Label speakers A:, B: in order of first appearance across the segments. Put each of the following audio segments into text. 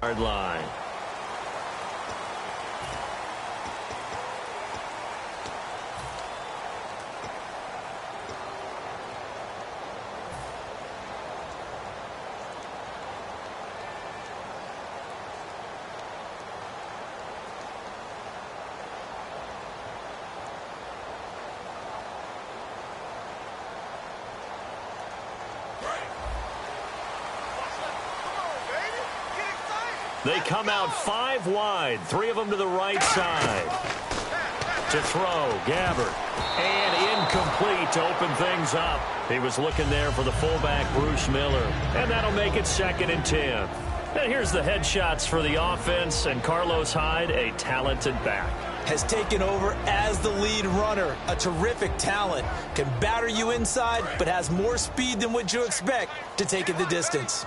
A: Yard line. They come out 5 wide, 3 of them to the right side. To throw, Gabbert. And incomplete to open things up. He was looking there for the fullback, Bruce Miller. And that'll make it 2nd and 10. And here's the headshots for the offense. And Carlos Hyde, a talented back.
B: Has taken over as the lead runner. A terrific talent. Can batter you inside, but has more speed than what you expect to take it the distance.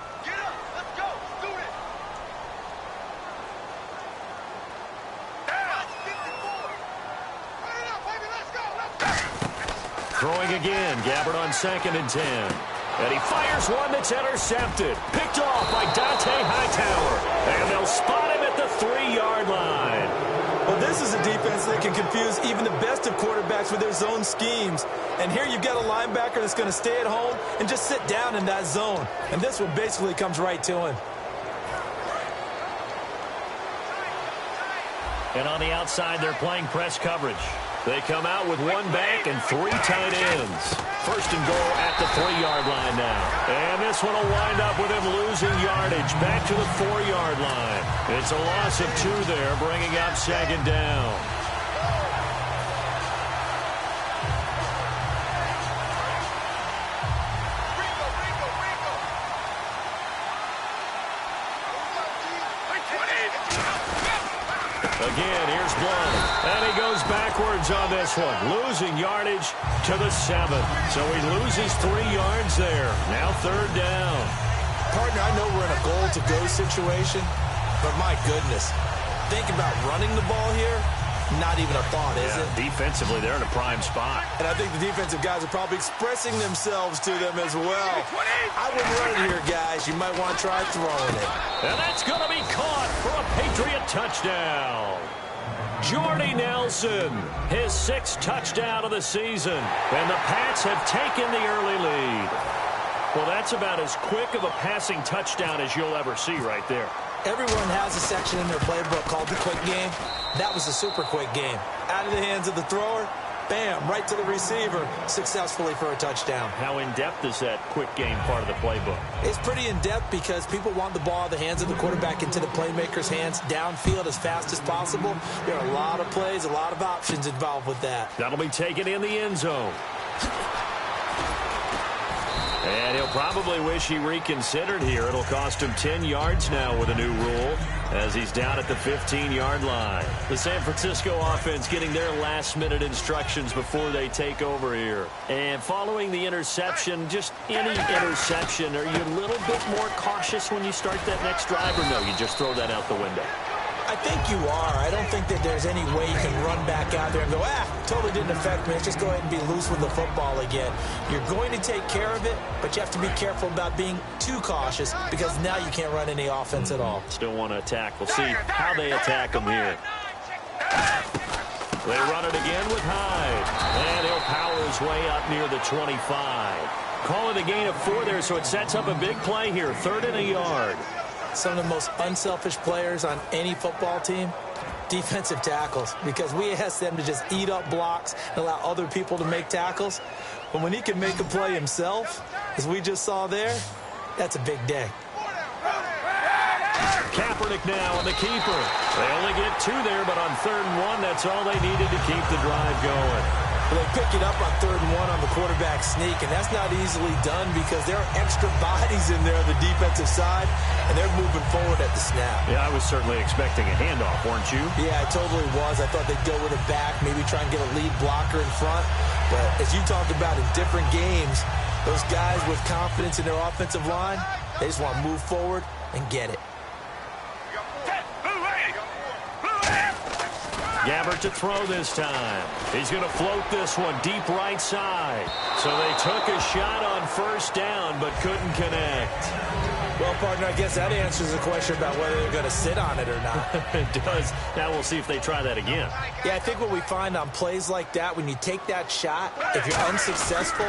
A: Throwing again, Gabbert on 2nd and 10. And he fires one that's intercepted. Picked off by Dante Hightower. And they'll spot him at the 3-yard line.
B: Well, this is a defense that can confuse even the best of quarterbacks with their zone schemes. And here you've got a linebacker that's going to stay at home and just sit down in that zone. And this one basically comes right to him.
A: And on the outside, they're playing press coverage. They come out with 1 back and 3 tight ends. 1st and goal at the 3-yard line now. And this one will wind up with him losing yardage back to the 4-yard line. It's a loss of 2 there, bringing up 2nd down. Again, here's Blood. And he goes backwards on this one. Losing yardage to the 7. So he loses 3 yards there. Now 3rd down.
B: Partner, I know we're in a goal-to-go situation, but my goodness. Think about running the ball here. Not even a thought, is it?
A: Defensively, they're in a prime spot.
B: And I think the defensive guys are probably expressing themselves to them as well. I wouldn't run it here, guys. You might want to try throwing it.
A: And that's going to be caught for a Patriot touchdown. Jordy Nelson, his 6th touchdown of the season. And the Pats have taken the early lead. Well, that's about as quick of a passing touchdown as you'll ever see right there.
B: Everyone has a section in their playbook called the quick game. That was a super quick game. Out of the hands of the thrower, bam, right to the receiver, successfully for a touchdown.
A: How in-depth is that quick game part of the playbook?
B: It's pretty in-depth because people want the ball out of the hands of the quarterback into the playmaker's hands downfield as fast as possible. There are a lot of plays, a lot of options involved with that.
A: That'll be taken in the end zone. And he'll probably wish he reconsidered here. It'll cost him 10 yards now with a new rule as he's down at the 15-yard line. The San Francisco offense getting their last-minute instructions before they take over here. And following the interception, just any interception, are you a little bit more cautious when you start that next drive, or no, you just throw that out the window?
B: I think you are. I don't think that there's any way you can run back out there and go, totally didn't affect me. Let's just go ahead and be loose with the football again. You're going to take care of it, but you have to be careful about being too cautious because now you can't run any offense at all.
A: Still want to attack. We'll see how they attack him here. They run it again with Hyde. And he'll power his way up near the 25. Call it a gain of 4 there, so it sets up a big play here. 3rd and a yard.
B: Some of the most unselfish players on any football team, defensive tackles, because we ask them to just eat up blocks and allow other people to make tackles. But when he can make a play himself, as we just saw there, that's a big day.
A: Kaepernick now on the keeper. They only get 2 there, but on 3rd and 1, that's all they needed to keep the drive going.
B: Well, they pick it up on 3rd and 1 on the quarterback sneak, and that's not easily done because there are extra bodies in there on the defensive side, and they're moving forward at the snap.
A: Yeah, I was certainly expecting a handoff, weren't you?
B: Yeah, I totally was. I thought they'd go with it back, maybe try and get a lead blocker in front. But as you talked about in different games, those guys with confidence in their offensive line, they just want to move forward and get it.
A: Gabbert to throw this time. He's going to float this one deep right side. So they took a shot on 1st down but couldn't connect.
B: Well, partner, I guess that answers the question about whether they're going to sit on it or not.
A: It does. Now we'll see if they try that again.
B: Yeah, I think what we find on plays like that, when you take that shot, if you're unsuccessful,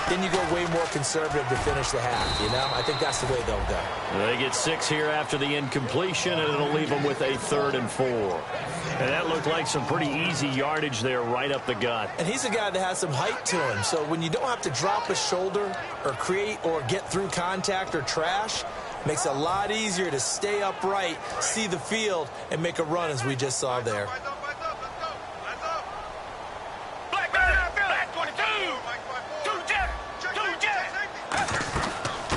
B: then you go way more conservative to finish the half, you know? I think that's the way they'll go.
A: They get 6 here after the incompletion, and it'll leave them with a 3rd and 4. And that looked like some pretty easy yardage there right up the gut.
B: And he's a guy that has some height to him, so when you don't have to drop a shoulder or create or get through contact or trash, makes it a lot easier to stay upright, see the field, and make a run as we just saw there.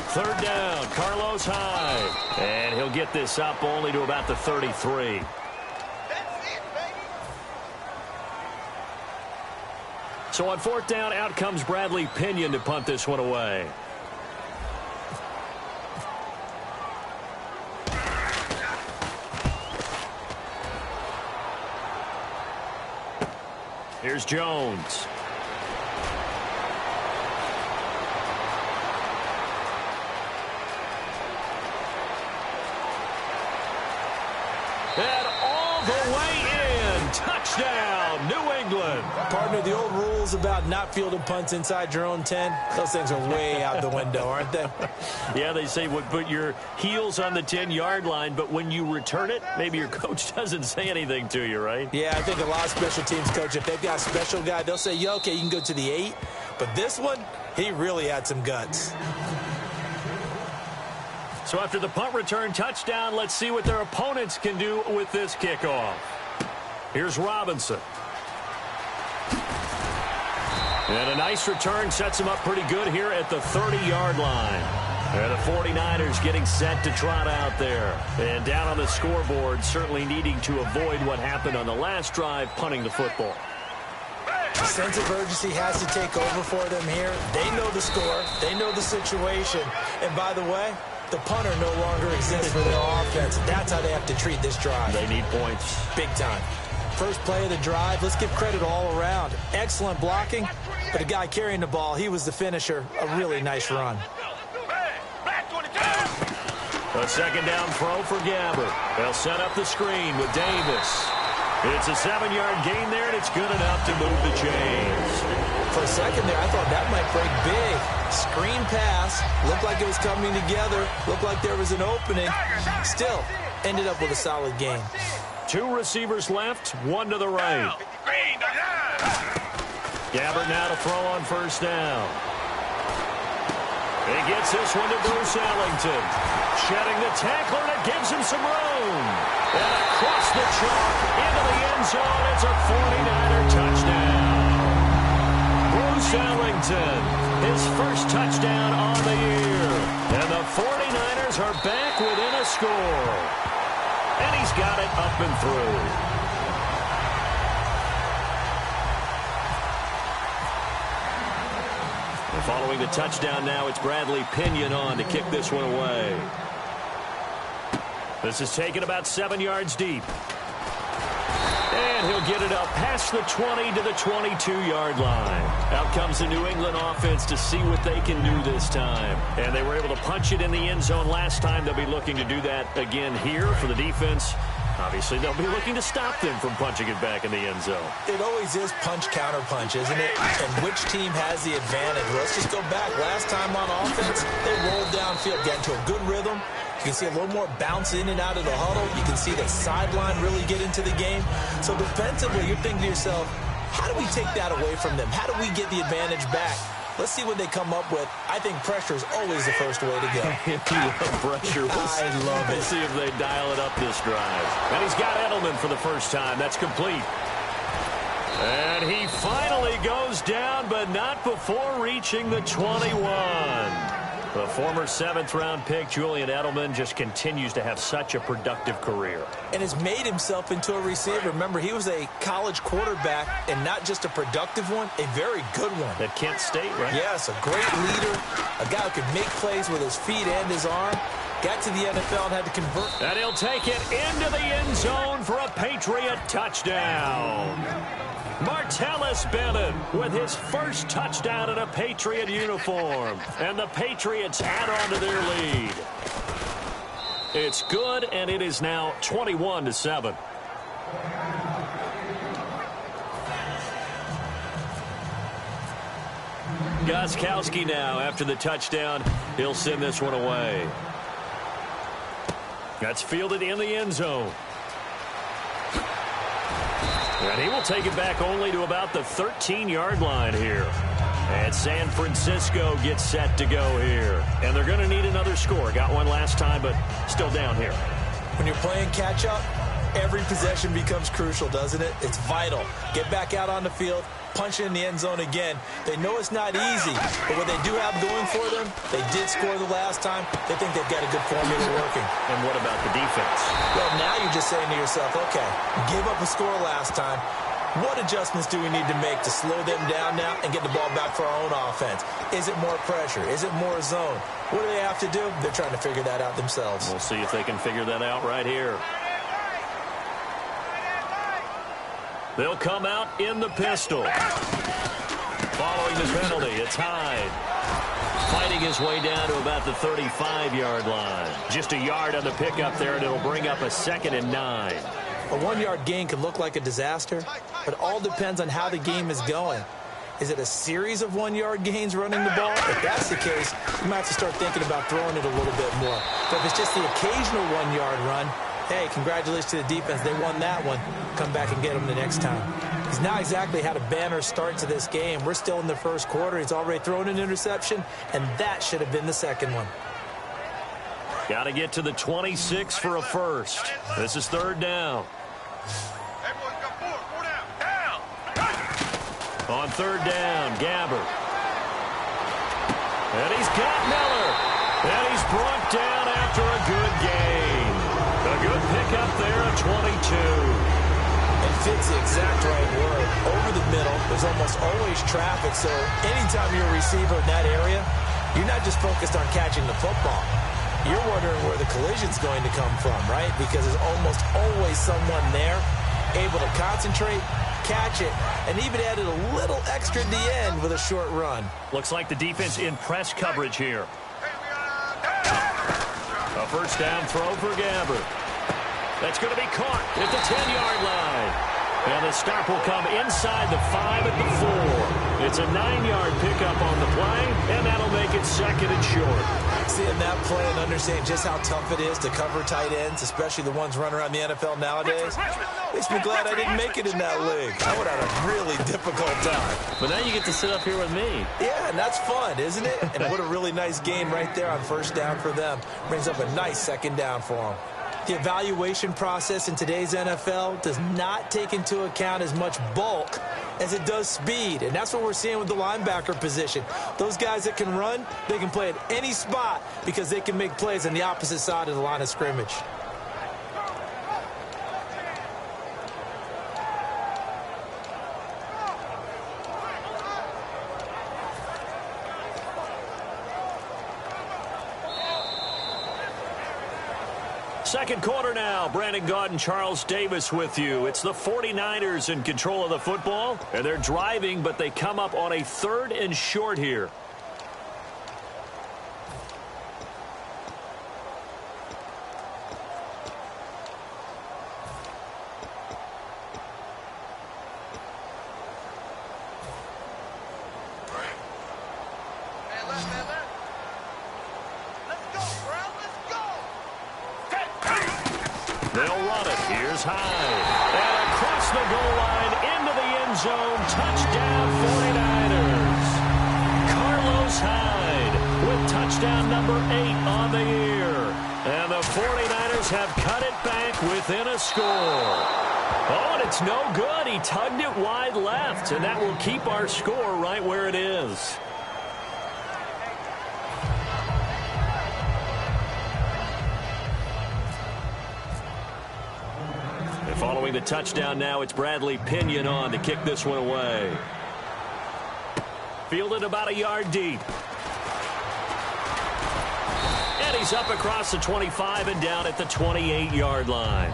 A: Third down, Carlos Hyde. And he'll get this up only to about the 33. So on 4th down, out comes Bradley Pinion to punt this one away. Here's Jones. And all the way in. Touchdown, New England.
B: Partner, the old rules about not fielding punts inside your own 10, those things are way out the window, aren't they?
A: Yeah, they say put your heels on the 10-yard line, but when you return it, maybe your coach doesn't say anything to you, right?
B: Yeah, I think a lot of special teams coach, if they've got a special guy, they'll say, yeah, okay, you can go to the 8. But this one, he really had some guts.
A: So after the punt return touchdown, let's see what their opponents can do with this kickoff. Here's Robinson. And a nice return sets him up pretty good here at the 30-yard line. And the 49ers getting set to trot out there. And down on the scoreboard, certainly needing to avoid what happened on the last drive, punting the football.
B: A sense of urgency has to take over for them here. They know the score. They know the situation. And by the way, the punter no longer exists for their offense. That's how they have to treat this drive.
A: They need points.
B: Big time. First play of the drive, let's give credit all around. Excellent blocking, but the guy carrying the ball, he was the finisher. A really nice run.
A: A 2nd down throw for Gabbert. They'll set up the screen with Davis. It's a 7-yard gain there, and it's good enough to move the chains.
B: For a second there, I thought that might break big. Screen pass, looked like it was coming together, looked like there was an opening. Still, ended up with a solid gain.
A: 2 receivers left, 1 to the right. Gabbert now to throw on 1st down. He gets this one to Bruce Ellington. Shedding the tackler, and it gives him some room. And across the chalk, into the end zone, it's a 49er touchdown. Bruce Ellington, his first touchdown on the year. And the 49ers are back within a score. And he's got it up and through. Following the touchdown now, it's Bradley Pinion on to kick this one away. This is taken about 7 yards deep. And he'll get it up past the 20 to the 22-yard line. Out comes the New England offense to see what they can do this time. And they were able to punch it in the end zone last time. They'll be looking to do that again here for the defense. Obviously, they'll be looking to stop them from punching it back in the end zone.
B: It always is punch-counter-punch, isn't it? And which team has the advantage? Let's just go back. Last time on offense, they rolled downfield, got into a good rhythm. You can see a little more bounce in and out of the huddle. You can see the sideline really get into the game. So defensively, you're thinking to yourself, how do we take that away from them? How do we get the advantage back? Let's see what they come up with. I think pressure is always the first way to go.
A: You love pressure.
B: I love it.
A: We'll see if they dial it up this drive. And he's got Edelman for the first time. That's complete. And he finally goes down, but not before reaching the 21. The former 7th-round pick, Julian Edelman, just continues to have such a productive career.
B: And has made himself into a receiver. Remember, he was a college quarterback, and not just a productive one, a very good one.
A: At Kent State, right?
B: Yes, a great leader, a guy who could make plays with his feet and his arm. Got to the NFL and had to convert.
A: And he'll take it into the end zone for a Patriot touchdown. Martellus Bennett with his first touchdown in a Patriot uniform. And the Patriots add on to their lead. It's good, and it is now 21-7. Gostkowski now after the touchdown. He'll send this one away. That's fielded in the end zone. And he will take it back only to about the 13-yard line here. And San Francisco gets set to go here. And they're going to need another score. Got one last time, but still down here.
B: When you're playing catch-up, every possession becomes crucial, doesn't it? It's vital. Get back out on the field, punch it in the end zone again. They know it's not easy, but what they do have going for them, they did score the last time. They think they've got a good formula working.
A: And what about the defense?
B: Well, now you're just saying to yourself, okay, give up a score last time. What adjustments do we need to make to slow them down now and get the ball back for our own offense? Is it more pressure? Is it more zone? What do they have to do? They're trying to figure that out themselves.
A: We'll see if they can figure that out right here. They'll come out in the pistol. Following the penalty, it's Hyde. Fighting his way down to about the 35-yard line. Just a yard on the pickup there, and it'll bring up a 2nd and 9.
B: A 1-yard gain can look like a disaster, but it all depends on how the game is going. Is it a series of 1-yard gains running the ball? If that's the case, you might have to start thinking about throwing it a little bit more. But if it's just the occasional 1-yard run, hey, congratulations to the defense. They won that one. Come back and get them the next time. He's not exactly had a banner start to this game. We're still in the first quarter. He's already thrown an interception, and that should have been the second one.
A: Got to get to the 26 for a first. This is 3rd down. On 3rd down, Gabbert. And he's got Miller. And he's brought down after a good gain. A good pickup there at 22.
B: And fits the exact right word. Over the middle, there's almost always traffic, so anytime you're a receiver in that area, you're not just focused on catching the football. You're wondering where the collision's going to come from, right? Because there's almost always someone there able to concentrate, catch it, and even added a little extra at the end with a short run.
A: Looks like the defense in press coverage here. A first down throw for Gabbert. That's going to be caught at the 10-yard line. And the stop will come inside the 5 at the 4. It's a 9-yard pickup on the play, and that'll make it 2nd and short.
B: Seeing that play and understanding just how tough it is to cover tight ends, especially the ones running around the NFL nowadays, makes me glad I didn't make it in that league. I would have a really difficult time.
A: But now you get to sit up here with me.
B: Yeah, and that's fun, isn't it? And what a really nice gain right there on first down for them. Brings up a nice 2nd down for them. The evaluation process in today's NFL does not take into account as much bulk as it does speed, and that's what we're seeing with the linebacker position. Those guys that can run, they can play at any spot because they can make plays on the opposite side of the line of scrimmage.
A: Second quarter now. Brandon Gaudin and Charles Davis with you. It's the 49ers in control of the football, and they're driving, but they come up on a 3rd and short here. They'll run it. Here's Hyde. And across the goal line into the end zone. Touchdown 49ers. Carlos Hyde with touchdown number 8 on the year. And the 49ers have cut it back within a score. Oh, and it's no good. He tugged it wide left, and that will keep our score right where it is. Following the touchdown now, it's Bradley Pinion on to kick this one away. Fielded about a yard deep. And he's up across the 25 and down at the 28-yard line.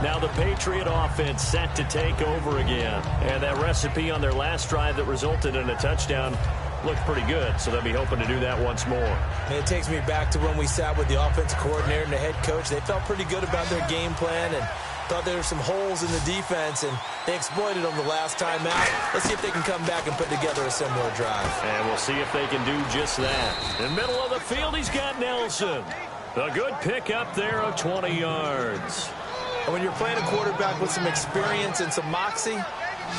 A: Now the Patriot offense set to take over again. And that recipe on their last drive that resulted in a touchdown looked pretty good, so they'll be hoping to do that once more.
B: And it takes me back to when we sat with the offensive coordinator and the head coach. They felt pretty good about their game plan and thought there were some holes in the defense, and they exploited them the last time out. Let's see if they can come back and put together a similar drive.
A: And we'll see if they can do just that. In the middle of the field, he's got Nelson. A good pickup there of 20 yards.
B: And when you're playing a quarterback with some experience and some moxie,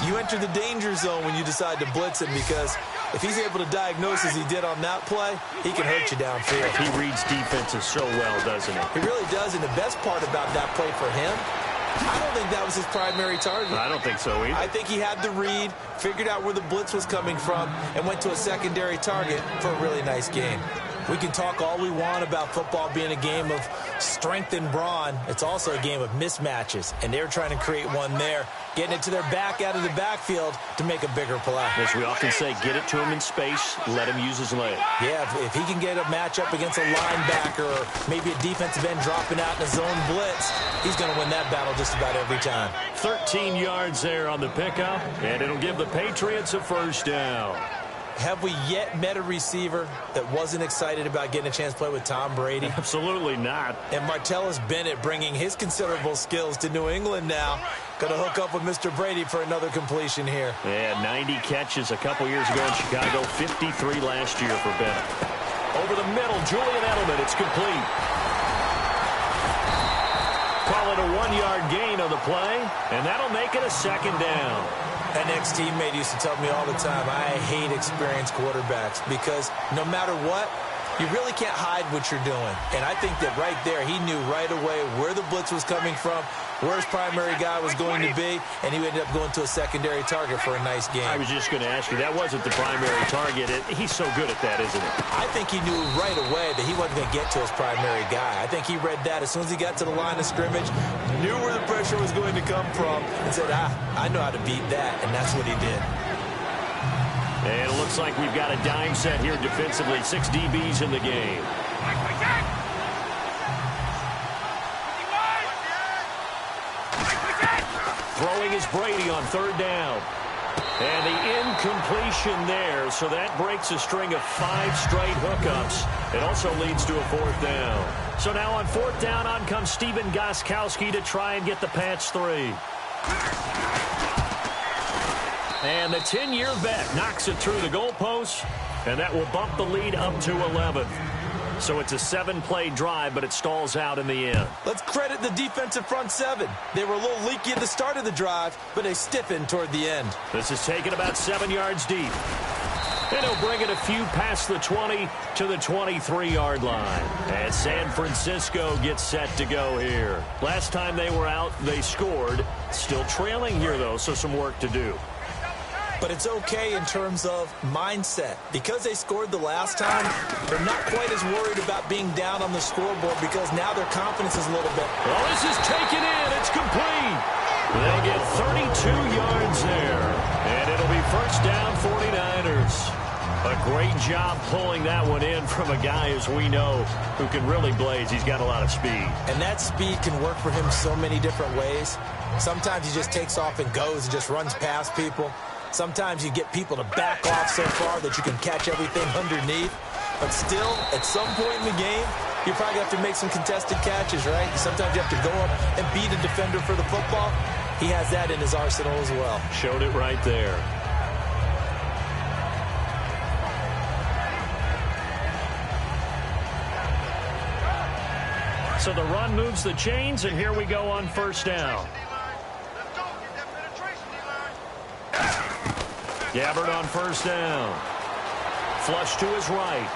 B: you enter the danger zone when you decide to blitz him, because if he's able to diagnose as he did on that play, he can hurt you downfield.
A: He reads defenses so well, doesn't he?
B: He really does, and the best part about that play for him, I don't think that was his primary target.
A: I don't think so either.
B: I think he had the read, figured out where the blitz was coming from, and went to a secondary target for a really nice game. We can talk all we want about football being a game of strength and brawn. It's also a game of mismatches, and they're trying to create one there, getting it to their back out of the backfield to make a bigger play.
A: As we often say, get it to him in space, let him use his leg.
B: Yeah, if he can get a matchup against a linebacker or maybe a defensive end dropping out in a zone blitz, he's going to win that battle just about every time.
A: 13 yards there on the pickup, and it'll give the Patriots a first down.
B: Have we yet met a receiver that wasn't excited about getting a chance to play with Tom Brady?
A: Absolutely not.
B: And Martellus Bennett, bringing his considerable skills to New England now, going to hook up with Mr. Brady for another completion here.
A: Yeah, 90 catches a couple years ago in Chicago, 53 last year for Bennett. Over the middle, Julian Edelman, it's complete. Call it a 1-yard gain on the play, and that'll make it a second down.
B: An ex-teammate used to tell me all the time, I hate experienced quarterbacks, because no matter what, you really can't hide what you're doing. And I think that right there, he knew right away where the blitz was coming from, where his primary guy was going to be, and he ended up going to a secondary target for a nice game.
A: I was just going to ask you, that wasn't the primary target. He's so good at that, isn't he?
B: I think he knew right away that he wasn't going to get to his primary guy. I think he read that as soon as he got to the line of scrimmage, knew where the pressure was going to come from, and said, I know how to beat that, and that's what he did.
A: And it looks like we've got a dime set here defensively. 6 DBs in the game. Throwing is Brady on 3rd down. And the incompletion there, so that breaks a string of 5 straight hookups. It also leads to a 4th down. So now on 4th down, on comes Stephen Gostkowski to try and get the patch 3. And the 10-year vet knocks it through the goalpost, and that will bump the lead up to 11. So it's a 7-play drive, but it stalls out in the end.
B: Let's credit the defensive front 7. They were a little leaky at the start of the drive, but they stiffened toward the end.
A: This is taken about 7 yards deep. And he'll bring it a few past the 20 to the 23-yard line. And San Francisco gets set to go here. Last time they were out, they scored. Still trailing here, though, so some work to do.
B: But it's okay in terms of mindset. Because they scored the last time, they're not quite as worried about being down on the scoreboard, because now their confidence is a little bit.
A: Well, this is taken in. It's complete. They get 32 yards there. And it'll be first down 49ers. A great job pulling that one in from a guy, as we know, who can really blaze. He's got a lot of speed.
B: And that speed can work for him so many different ways. Sometimes he just takes off and goes and just runs past people. Sometimes you get people to back off so far that you can catch everything underneath. But still, at some point in the game, you probably have to make some contested catches, right? Sometimes you have to go up and beat a defender for the football. He has that in his arsenal as well.
A: Showed it right there. So the run moves the chains, and here we go on first down. Gabbard on first down. Flush to his right.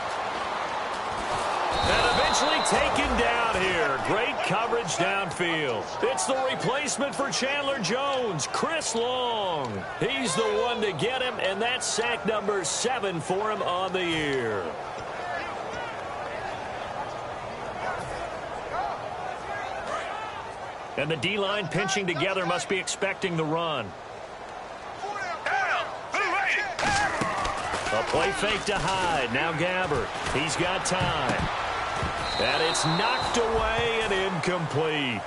A: And eventually taken down here. Great coverage downfield. It's the replacement for Chandler Jones, Chris Long. He's the one to get him, and that's sack number 7 for him on the year. And the D-line pinching together, must be expecting the run. A play fake to Hyde. Now Gabbard. He's got time. And it's knocked away and incomplete.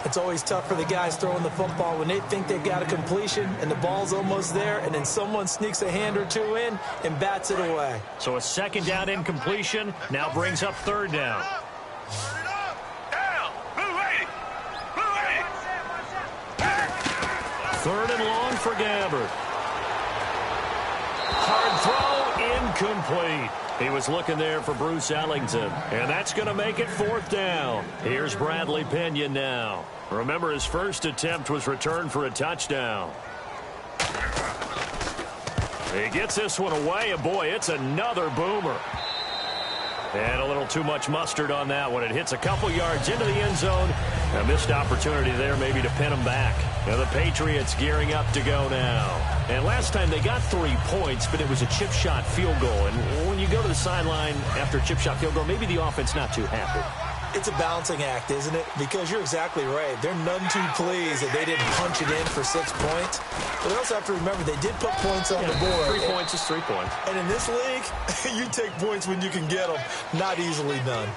B: It's always tough for the guys throwing the football when they think they've got a completion and the ball's almost there, and then someone sneaks a hand or two in and bats it away.
A: So a second down incompletion now brings up third down. Third and long for Gabbard. Hard throw, incomplete. He was looking there for Bruce Ellington, and that's going to make it fourth down. Here's Bradley Pinion now. Remember, his first attempt was returned for a touchdown. He gets this one away, and boy, it's another boomer. And a little too much mustard on that one. It hits a couple yards into the end zone. A missed opportunity there maybe to pin him back. Now the Patriots gearing up to go now. And last time they got 3 points, but it was a chip shot field goal. And when you go to the sideline after a chip shot field goal, maybe the offense not too happy.
B: It's a balancing act, isn't it? Because you're exactly right. They're none too pleased that they didn't punch it in for 6 points. But they also have to remember they did put points on the board.
A: 3 points is 3 points.
B: And in this league, you take points when you can get them. Not easily done.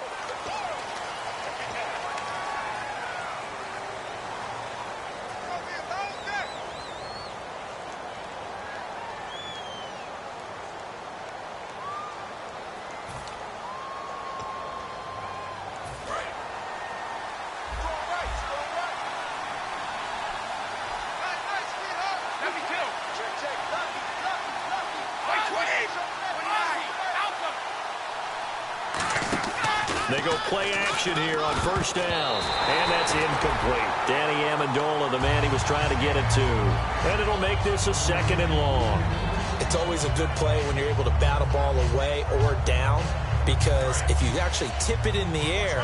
A: They go play action here on first down. And that's incomplete. Danny Amendola, the man he was trying to get it to. And it'll make this a second and long.
B: It's always a good play when you're able to bat a ball away or down, because if you actually tip it in the air,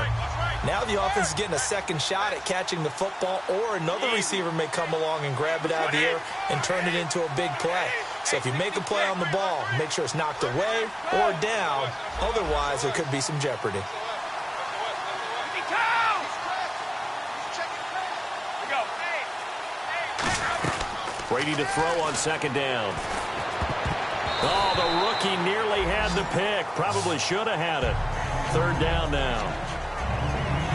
B: now the offense is getting a second shot at catching the football, or another receiver may come along and grab it out of the air and turn it into a big play. So if you make a play on the ball, make sure it's knocked away or down. Otherwise, there could be some jeopardy.
A: Brady to throw on second down. Oh, the rookie nearly had the pick. Probably should have had it. Third down now.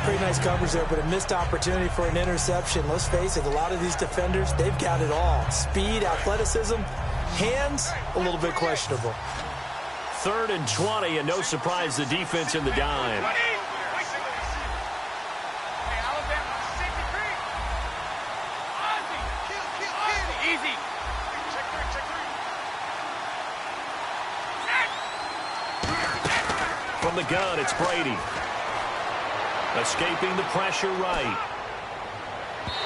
B: Pretty nice coverage there, but a missed opportunity for an interception. Let's face it, a lot of these defenders, they've got it all. Speed, athleticism, hands, a little bit questionable.
A: 3rd and 20, and no surprise, the defense in the dime. From the gun, it's Brady. Escaping the pressure right.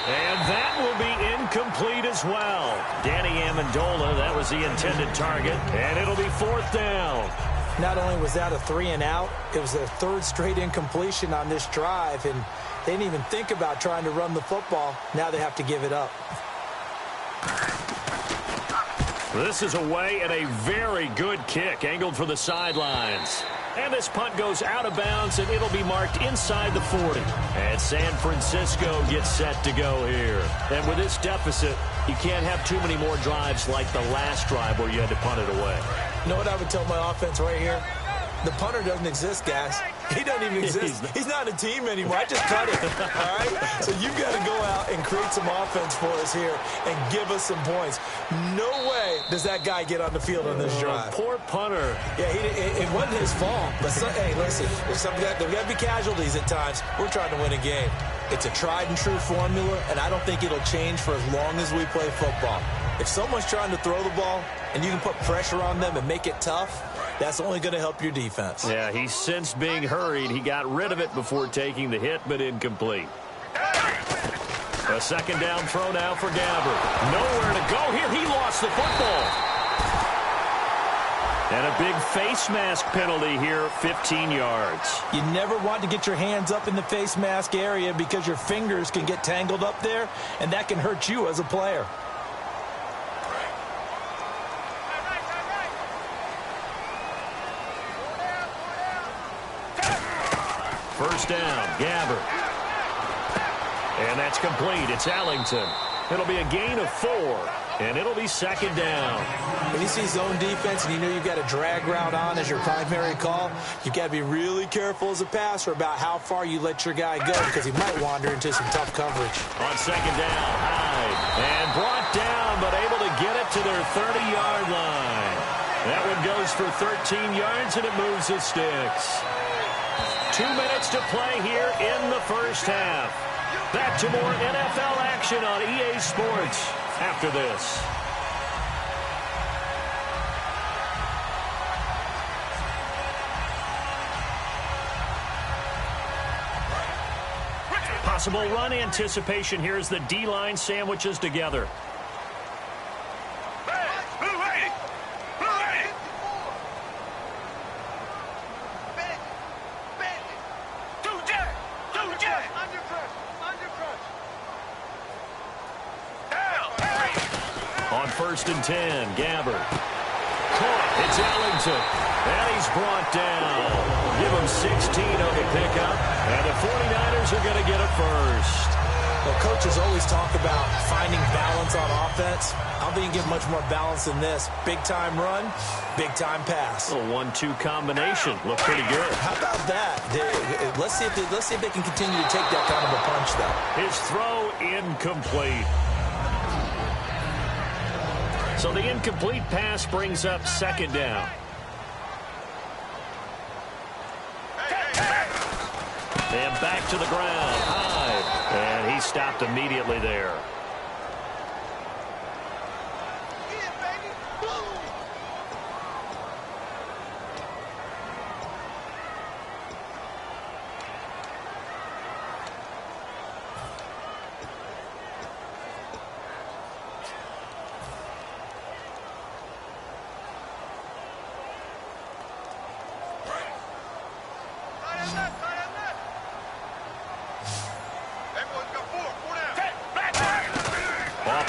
A: And that will be incomplete as well. Danny Amendola, that was the intended target, and it'll be fourth down.
B: Not only was that a 3 and out, it was their 3rd straight incompletion on this drive, and they didn't even think about trying to run the football. Now they have to give it up.
A: This is away and a very good kick, angled for the sidelines. And this punt goes out of bounds, and it'll be marked inside the 40. And San Francisco gets set to go here. And with this deficit, you can't have too many more drives like the last drive where you had to punt it away.
B: You know what I would tell my offense right here? The punter doesn't exist, guys. He doesn't even exist. He's not a team anymore. I just cut it, all right? So you've got to go out and create some offense for us here and give us some points. No way does that guy get on the field on this drive.
A: Poor punter.
B: Yeah, it wasn't his fault. But, hey, listen, there's got to be casualties at times. We're trying to win a game. It's a tried-and-true formula, and I don't think it'll change for as long as we play football. If someone's trying to throw the ball and you can put pressure on them and make it tough, that's only going to help your defense.
A: Yeah, he's since being hurried. He got rid of it before taking the hit, but incomplete. A second down throw now for Gabbard. Nowhere to go here. He lost the football. And a big face mask penalty here, 15 yards.
B: You never want to get your hands up in the face mask area because your fingers can get tangled up there, and that can hurt you as a player.
A: First down, Gabbard. And that's complete. It's Ellington. It'll be a gain of 4, and it'll be second down.
B: When you see zone defense and you know you've got a drag route on as your primary call, you've got to be really careful as a passer about how far you let your guy go because he might wander into some tough coverage.
A: On second down, Hyde, and brought down, but able to get it to their 30-yard line. That one goes for 13 yards, and it moves the sticks. 2 minutes to play here in the first half. Back to more NFL action on EA Sports after this. Possible run anticipation here as the D-line sandwiches together. On 1st and 10, Gabbard. Caught. It's Ellington. And he's brought down. Give him 16 on the pickup. And the 49ers are going to get it first.
B: Well, coaches always talk about finding balance on offense. I don't think you get much more balance than this. Big-time run, big-time pass.
A: A 1-2 combination. Looked pretty good.
B: How about that? Let's see if they can continue to take that kind of a punch, though.
A: His throw incomplete. So the incomplete pass brings up second down. And back to the ground. Hyde. And he stopped immediately there.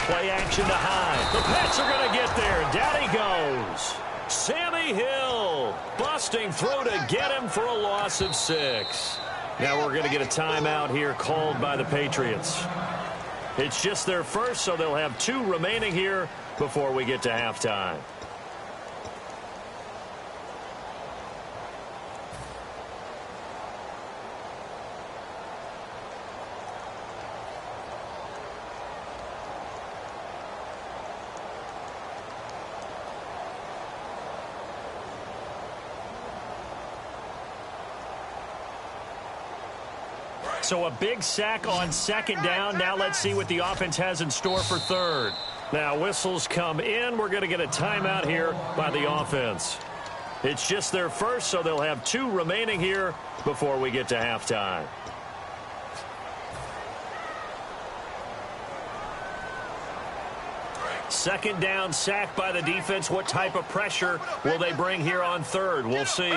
A: Play action to Hyde. The Pets are going to get there. Down he goes. Sammy Hill busting through to get him for a loss of 6. Now we're going to get a timeout here called by the Patriots. It's just their first, so they'll have 2 remaining here before we get to halftime. So a big sack on second down. Now let's see what the offense has in store for third. Now whistles come in. We're going to get a timeout here by the offense. It's just their first, so they'll have 2 remaining here before we get to halftime. Second down, sack by the defense. What type of pressure will they bring here on third? We'll see.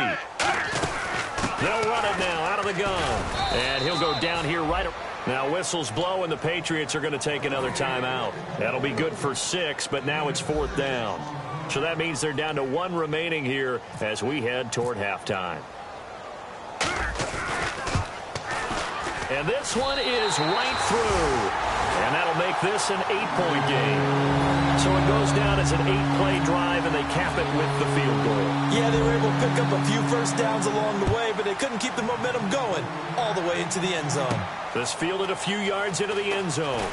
A: They'll run it now out of the gun. And he'll go down here right. Now whistles blow, and the Patriots are going to take another timeout. That'll be good for 6, but now it's 4th down. So that means they're down to 1 remaining here as we head toward halftime. And this one is right through. And that'll make this an 8-point game. So it goes down as an 8-play drive, and they cap it with the field goal.
B: Yeah, they were able to pick up a few first downs along the way, but they couldn't keep the momentum going all the way into the end zone.
A: This fielded a few yards into the end zone.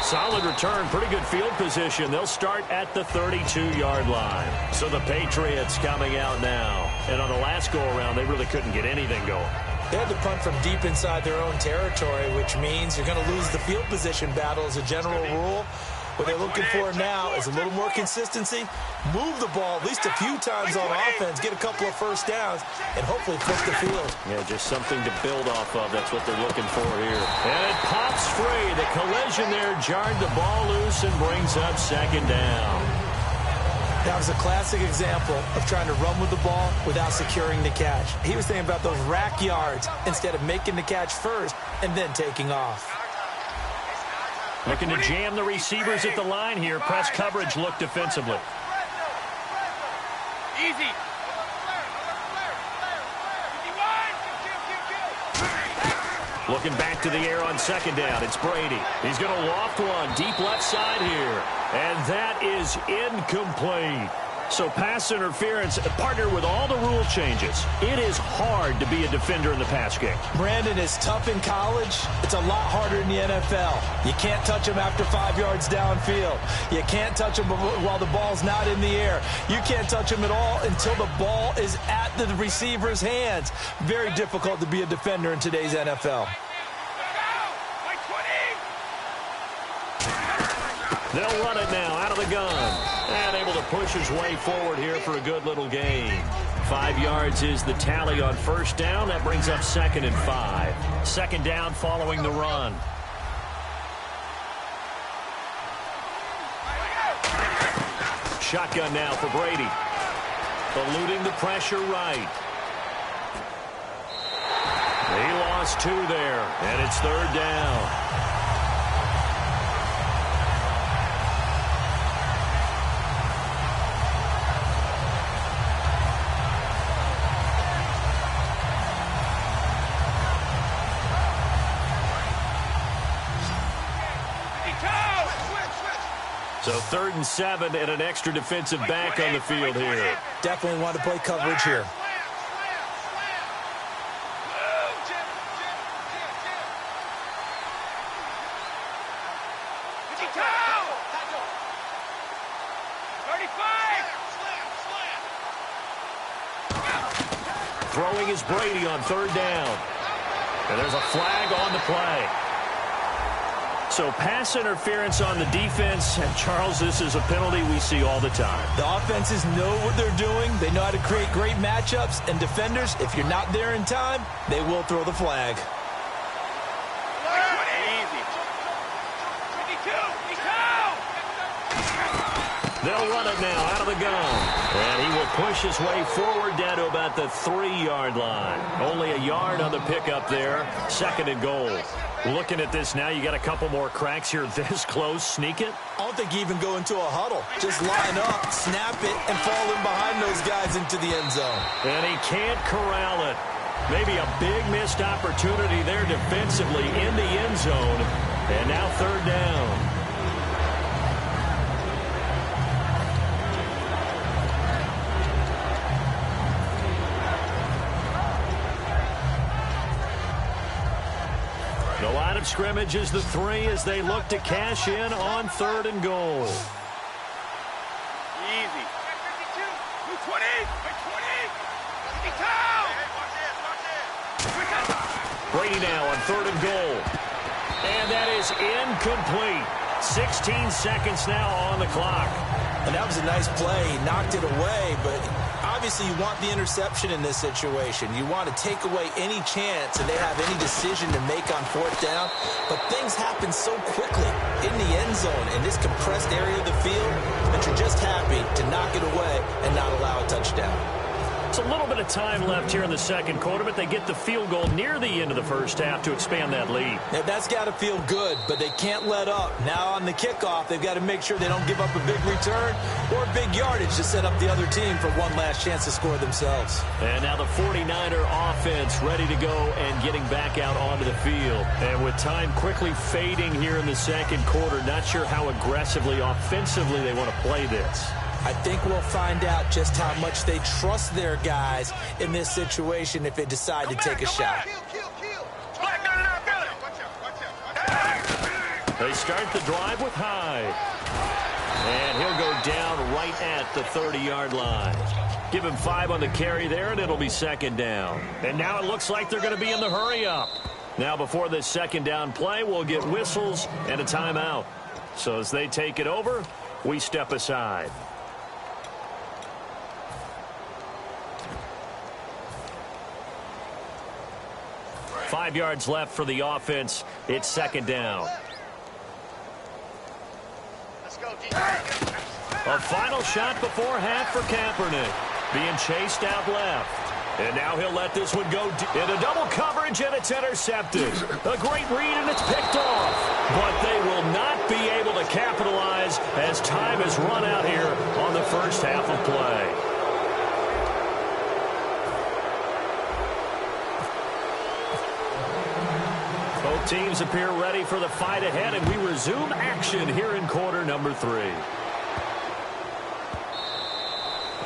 A: Solid return, pretty good field position. They'll start at the 32-yard line. So the Patriots coming out now. And on the last go-around, they really couldn't get anything going.
B: They had to punt from deep inside their own territory, which means you're going to lose the field position battle as a general rule. What they're looking for now is a little more consistency, move the ball at least a few times on offense, get a couple of first downs, and hopefully flip the field.
A: Yeah, just something to build off of. That's what they're looking for here. And it pops free. The collision there jarred the ball loose and brings up second down.
B: That was a classic example of trying to run with the ball without securing the catch. He was thinking about those rack yards instead of making the catch first and then taking off.
A: Looking to jam the receivers at the line here. Press coverage look defensively.
C: Easy.
A: Looking back to the air on second down. It's Brady. He's going to loft one deep left side here. And that is incomplete. So pass interference, partnered with all the rule changes. It is hard to be a defender in the pass game.
B: Brandon, is tough in college. It's a lot harder in the NFL. You can't touch him after 5 yards downfield. You can't touch him while the ball's not in the air. You can't touch him at all until the ball is at the receiver's hands. Very difficult to be a defender in today's NFL.
A: They'll run it now out of the gun. And able to push his way forward here for a good little gain. 5 yards is the tally on first down. That brings up 2nd and 5. Second down following the run. Shotgun now for Brady. Eluding the pressure right. He lost 2 there, and it's 3rd down. So 3rd and 7 and an extra defensive back on the field here.
B: Definitely want to play coverage here.
A: Throwing is Brady on 3rd down. And there's a flag on the play. So pass interference on the defense. And Charles, this is a penalty we see all the time.
B: The offenses know what they're doing. They know how to create great matchups. And defenders, if you're not there in time, they will throw the flag.
A: They'll run it now out of the gun. And he will push his way forward down to about the 3-yard line. Only a yard on the pickup there. 2nd and goal. Looking at this now, you got a couple more cracks here this close. Sneak it?
B: I don't think you even go into a huddle. Just line up, snap it, and fall in behind those guys into the end zone.
A: And he can't corral it. Maybe a big missed opportunity there defensively in the end zone. And now 3rd down. The line of scrimmage is the 3 as they look to cash in on 3rd and goal.
C: Easy. 220. 20.
A: Brady now on 3rd and goal. And that is incomplete. 16 seconds now on the clock.
B: And that was a nice play. He knocked it away, but obviously you want the interception in this situation. You want to take away any chance and they have any decision to make on 4th down. But things happen so quickly in the end zone in this compressed area of the field that you're just happy to knock it away and not allow a touchdown.
A: It's a little bit of time left here in the 2nd quarter, but they get the field goal near the end of the 1st half to expand that lead.
B: Now, that's got to feel good, but they can't let up. Now on the kickoff, they've got to make sure they don't give up a big return or big yardage to set up the other team for one last chance to score themselves.
A: And now the 49er offense ready to go and getting back out onto the field. And with time quickly fading here in the 2nd quarter, not sure how aggressively, offensively they want to play this.
B: I think we'll find out just how much they trust their guys in this situation if they decide to take a shot.
A: They start the drive with Hyde. And he'll go down right at the 30-yard line. Give him 5 on the carry there, and it'll be 2nd down. And now it looks like they're going to be in the hurry-up. Now before this 2nd down play, we'll get whistles and a timeout. So as they take it over, we step aside. 5 yards left for the offense. It's 2nd down.
C: Let's go,
A: A final shot before half for Kaepernick. Being chased out left. And now he'll let this one go into double coverage, and it's intercepted. A great read, and it's picked off. But they will not be able to capitalize as time has run out here on the 1st half of play. Both teams appear ready for the fight ahead, and we resume action here in quarter number 3.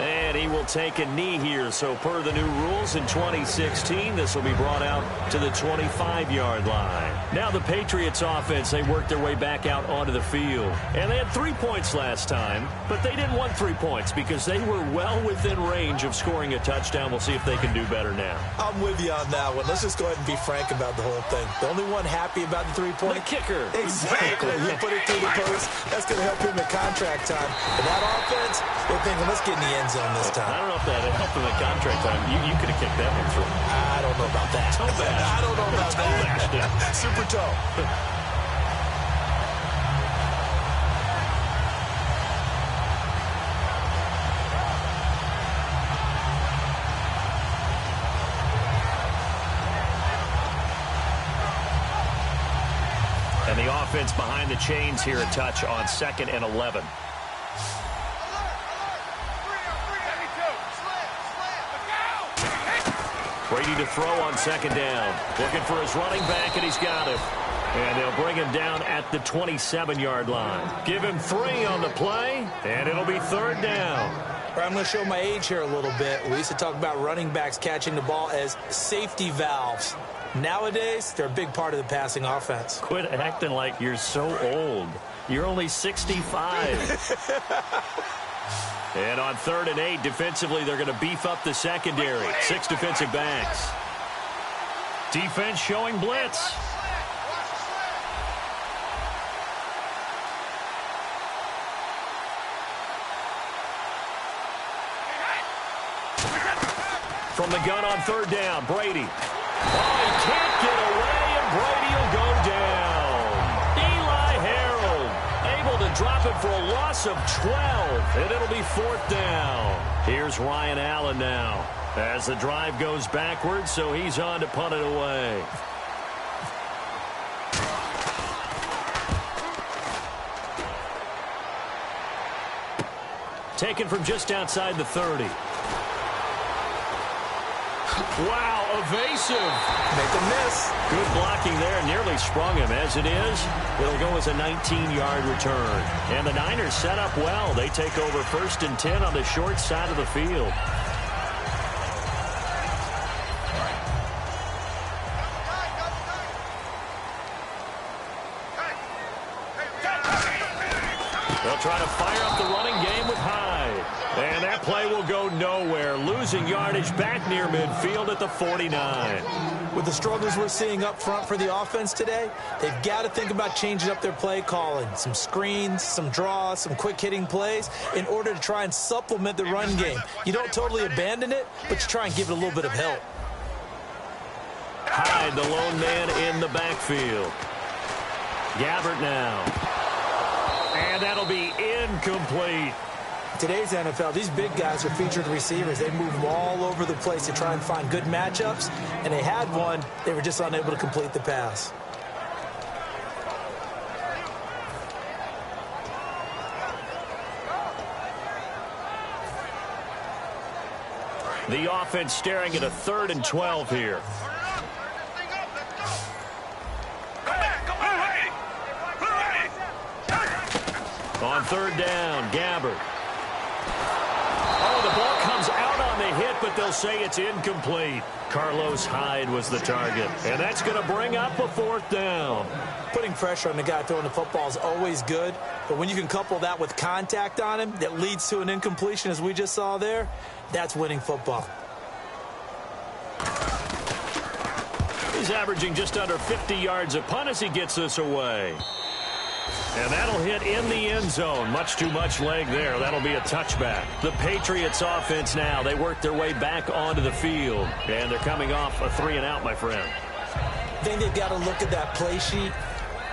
A: And he will take a knee here. So per the new rules in 2016, this will be brought out to the 25-yard line. Now the Patriots offense, they worked their way back out onto the field. And they had 3 points last time, but they didn't want 3 points because they were well within range of scoring a touchdown. We'll see if they can do better now.
B: I'm with you on that one. Let's just go ahead and be frank about the whole thing. The only one happy about the 3-point.
A: The kicker.
B: Exactly. He put it through the post. That's going to help him at contract time. But that offense, they're thinking, let's get in the end zone this time.
A: I don't know if that helped him at contract time. You could have kicked that one through.
B: I don't know about that.
A: Toe bash.
B: I don't know about that. Super toe.
A: And the offense behind the chains here, a touch on 2nd and 11. Brady to throw on 2nd down. Looking for his running back, and he's got it. And they'll bring him down at the 27-yard line. Give him 3 on the play, and it'll be 3rd down.
B: I'm going to show my age here a little bit. We used to talk about running backs catching the ball as safety valves. Nowadays, they're a big part of the passing offense.
A: Quit acting like you're so old. You're only 65. And on 3rd and 8, defensively, they're going to beef up the secondary. 6 defensive backs. Defense showing blitz. From the gun on 3rd down, Brady. Oh, he can't get away, and Brady will go down. Eli Harold able to drop it for a loss of 12, and it'll be 4th down. Here's Ryan Allen now as the drive goes backwards, so he's on to punt it away. Taken from just outside the 30. Wow, evasive.
B: Make a miss.
A: Good blocking there. Nearly sprung him. As it is, it'll go as a 19-yard return. And the Niners set up well. They take over 1st and 10 on the short side of the field. They'll try to fire up the running game with Hyde. And that play will go nowhere. Losing yardage back near midfield at the 49.
B: With the struggles we're seeing up front for the offense today, they've got to think about changing up their play calling. Some screens, some draws, some quick-hitting plays in order to try and supplement the run game. You don't totally abandon it, but you try and give it a little bit of help.
A: Hyde, the lone man in the backfield. Gabbert now. And that'll be incomplete.
B: Today's NFL, these big guys are featured receivers. They move all over the place to try and find good matchups, and they had one. They were just unable to complete the pass.
A: The offense staring at a 3rd and 12 here. On 3rd down, Gabbert. Oh, the ball comes out on the hit, but they'll say it's incomplete. Carlos Hyde was the target, and that's going to bring up a 4th down.
B: Putting pressure on the guy throwing the football is always good, but when you can couple that with contact on him that leads to an incompletion, as we just saw there, that's winning football.
A: He's averaging just under 50 yards a punt as he gets this away. And that'll hit in the end zone. Much too much leg there. That'll be a touchback. The Patriots offense now, they work their way back onto the field. And they're coming off a 3-and-out, my friend.
B: I think they've got to look at that play sheet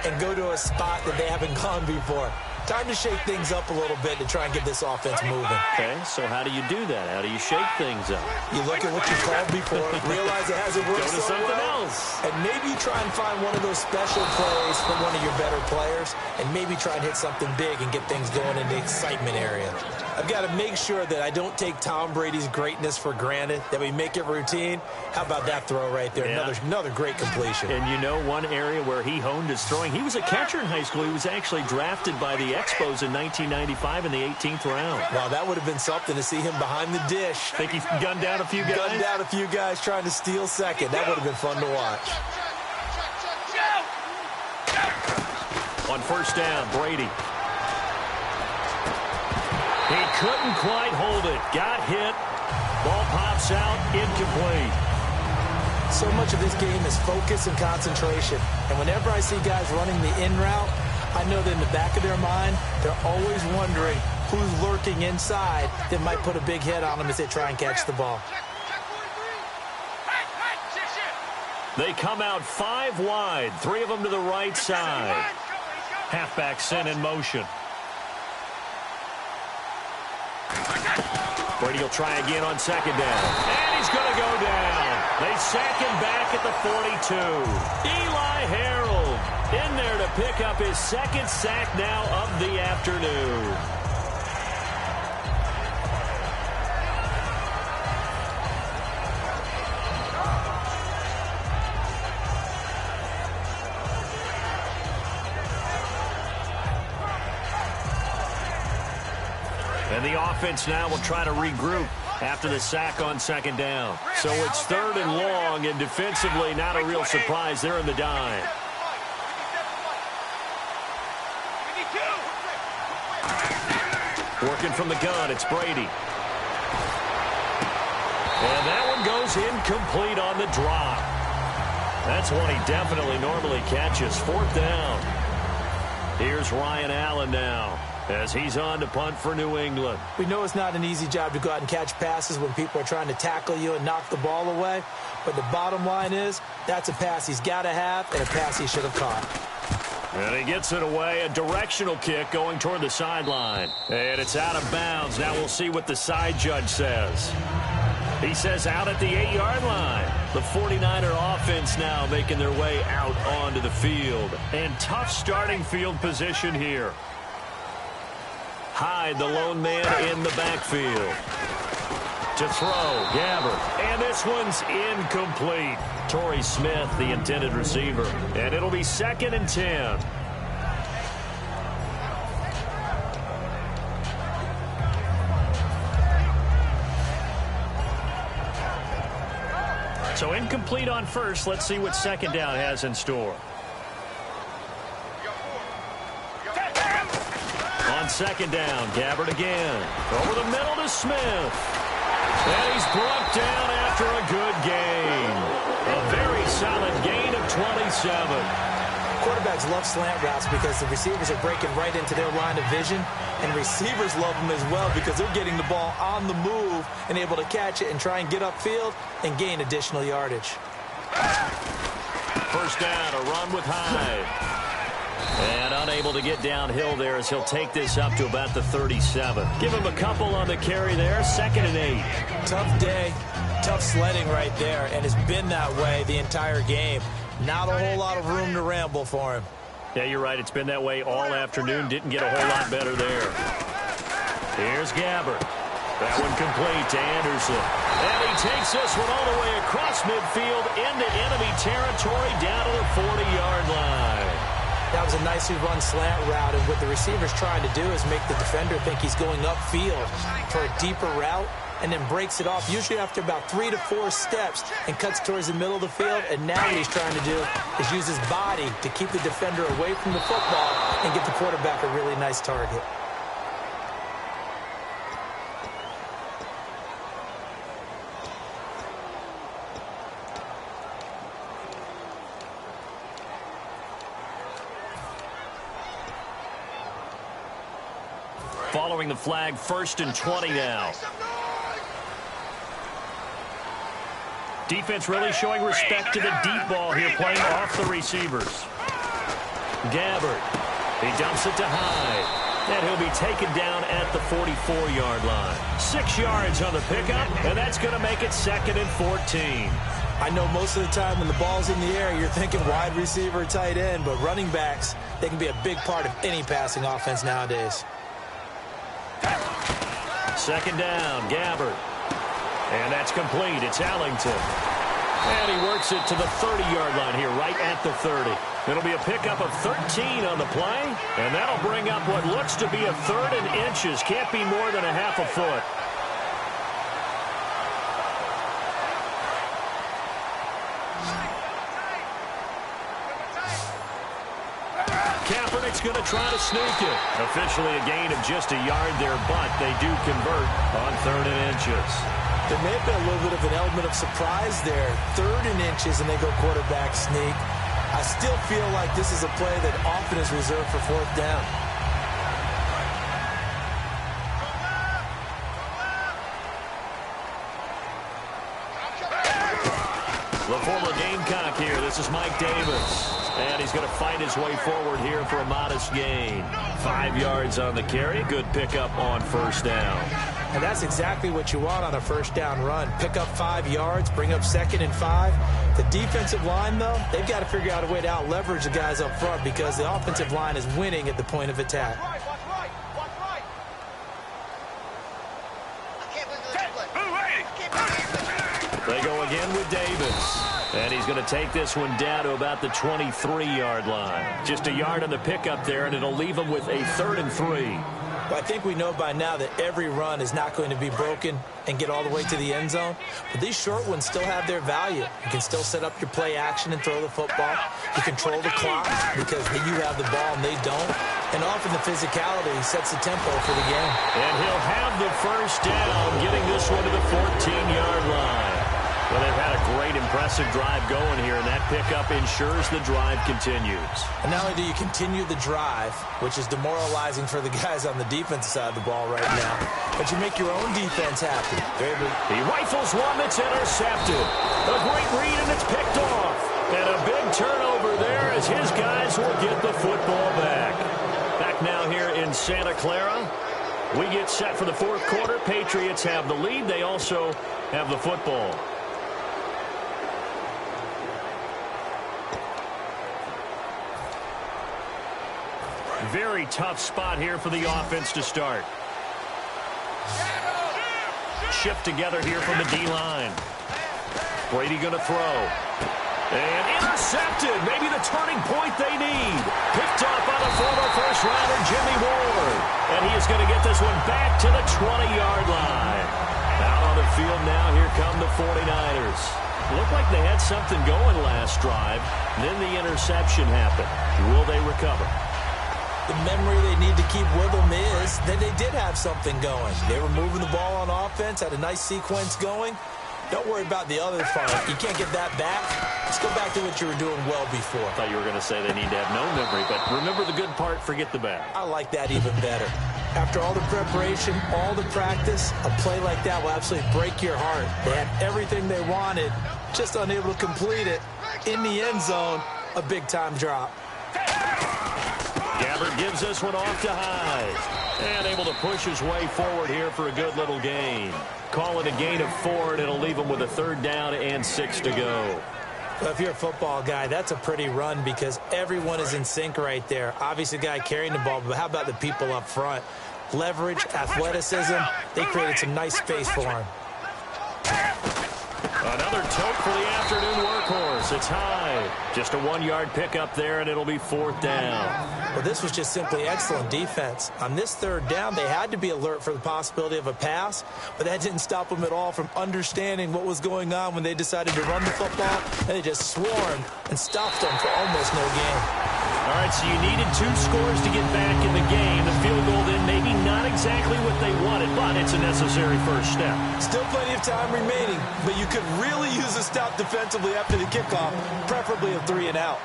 B: and go to a spot that they haven't gone before. Time to shake things up a little bit to try and get this offense moving.
A: Okay, so how do you do that? How do you shake things up?
B: You look at what you called before, realize it hasn't worked
A: Go to
B: so
A: something
B: well,
A: else.
B: and maybe try and find one of those special plays from one of your better players, and maybe try and hit something big and get things going in the excitement area. I've got to make sure that I don't take Tom Brady's greatness for granted, that we make it routine. How about that throw right there?
A: Yeah.
B: Another great completion.
A: And you know one area where he honed his throwing? He was a catcher in high school. He was actually drafted by the Expos in 1995 in the 18th round.
B: Wow, that would have been something to see him behind the dish.
A: Think he gunned down a few guys?
B: Gunned down a few guys trying to steal second. That would have been fun to watch.
A: On first down, Brady. He couldn't quite hold it. Got hit. Ball pops out. Incomplete.
B: So much of this game is focus and concentration. And whenever I see guys running the in route, I know that in the back of their mind, they're always wondering who's lurking inside that might put a big hit on them as they try and catch the ball.
A: They come out 5 wide. 3 of them to the right side. Halfback sent in motion. Brady will try again on second down. And he's going to go down. They sack him back at the 42. Eli Harold in there to pick up his second sack now of the afternoon. And the offense now will try to regroup after the sack on second down. So it's 3rd and long, and defensively not a real surprise. They're in the dime. Working from the gun, it's Brady. And that one goes incomplete on the drop. That's one he definitely normally catches. 4th down. Here's Ryan Allen now, as he's on to punt for New England.
B: We know it's not an easy job to go out and catch passes when people are trying to tackle you and knock the ball away. But the bottom line is, that's a pass he's got to have and a pass he should have caught.
A: And he gets it away, a directional kick going toward the sideline. And it's out of bounds. Now we'll see what the side judge says. He says out at the 8-yard line. The 49er offense now making their way out onto the field. And tough starting field position here. Hyde, the lone man in the backfield. To throw, Gabbert. And this one's incomplete. Torrey Smith, the intended receiver. And it'll be 2nd and 10. So incomplete on first. Let's see what second down has in store. On second down, Gabbert again. Over the middle to Smith. And he's brought down after a good gain. A very solid gain of 27.
B: Quarterbacks love slant routes because the receivers are breaking right into their line of vision, and receivers love them as well because they're getting the ball on the move and able to catch it and try and get upfield and gain additional yardage.
A: First down, a run with Hyde. And unable to get downhill there as he'll take this up to about the 37. Give him a couple on the carry there, 2nd and 8.
B: Tough day, tough sledding right there, and it's been that way the entire game. Not a whole lot of room to ramble for him.
A: Yeah, you're right. It's been that way all afternoon. Didn't get a whole lot better there. Here's Gabbert. That one complete to Anderson. And he takes this one all the way across midfield into enemy territory down to the 40-yard line.
B: That was a nicely run slant route, and what the receiver's trying to do is make the defender think he's going upfield for a deeper route, and then breaks it off, usually after about 3 to 4 steps, and cuts towards the middle of the field. And now what he's trying to do is use his body to keep the defender away from the football and get the quarterback a really nice target.
A: Following the flag, 1st and 20 now. Defense really showing respect to the deep ball here, playing off the receivers. Gabbert. He dumps it to Hyde. And he'll be taken down at the 44-yard line. 6 yards on the pickup, and that's going to make it 2nd and 14.
B: I know most of the time when the ball's in the air, you're thinking wide receiver, tight end, but running backs, they can be a big part of any passing offense nowadays.
A: 2nd down, Gabbard. And that's complete. It's Ellington. And he works it to the 30-yard line here, right at the 30. It'll be a pickup of 13 on the play, and that'll bring up what looks to be a 3rd and inches. Can't be more than a half a foot. Kaepernick's going to try to sneak it. Officially a gain of just a yard there, but they do convert on 3rd and inches.
B: There may have been a little bit of an element of surprise there. 3rd and inches, and they go quarterback sneak. I still feel like this is a play that often is reserved for 4th down.
A: The former Gamecock here. This is Mike Davis. And he's going to fight his way forward here for a modest gain. 5 yards on the carry. Good pickup on 1st down.
B: And that's exactly what you want on a 1st down run. Pick up 5 yards, bring up 2nd and 5. The defensive line, though, they've got to figure out a way to out-leverage the guys up front because the offensive line is winning at the point of attack.
A: They go again with Davis. And he's going to take this one down to about the 23-yard line. Just a yard on the pickup there, and it'll leave him with a 3rd and 3.
B: Well, I think we know by now that every run is not going to be broken and get all the way to the end zone. But these short ones still have their value. You can still set up your play action and throw the football. You control the clock because you have the ball and they don't. And often the physicality sets the tempo for the game.
A: And he'll have the 1st down, getting this one to the 14-yard line. Well, they've had a great, impressive drive going here, and that pickup ensures the drive continues.
B: And not only do you continue the drive, which is demoralizing for the guys on the defensive side of the ball right now, but you make your own defense happy.
A: He rifles one that's intercepted. A great read, and it's picked off. And a big turnover there as his guys will get the football back. Back now here in Santa Clara. We get set for the 4th quarter. Patriots have the lead. They also have the football. Very tough spot here for the offense to start. Shift together here from the D-line. Brady going to throw. And intercepted. Maybe the turning point they need. Picked off by the former first-rounder, Jimmy Ward. And he is going to get this one back to the 20-yard line. Out on the field now, here come the 49ers. Looked like they had something going last drive. Then the interception happened. Will they recover?
B: The memory they need to keep with them is that they did have something going. They were moving the ball on offense, had a nice sequence going. Don't worry about the other part. You can't get that back. Let's go back to what you were doing well before.
A: I thought you were going to say they need to have no memory, but remember the good part, forget the bad.
B: I like that even better. After all the preparation, all the practice, a play like that will absolutely break your heart. They had everything they wanted, just unable to complete it. In the end zone, a big-time drop.
A: Gabbard gives this one off to Hyde. And able to push his way forward here for a good little gain. Call it a gain of 4, and it'll leave him with a 3rd down and 6 to go.
B: Well, if you're a football guy, that's a pretty run because everyone is in sync right there. Obviously, the guy carrying the ball, but how about the people up front? Leverage, athleticism, they created some nice space for him.
A: Another tote for the afternoon workhorse. It's Hyde. Just a 1-yard pickup there, and it'll be 4th down.
B: Well, this was just simply excellent defense. On this 3rd down, they had to be alert for the possibility of a pass, but that didn't stop them at all from understanding what was going on when they decided to run the football, and they just swarmed and stopped them for almost no gain.
A: All right, so you needed 2 scores to get back in the game. The field goal then maybe not exactly what they wanted, but it's a necessary first step.
B: Still plenty of time remaining, but you could really use a stop defensively after the kickoff, preferably a 3-and-out.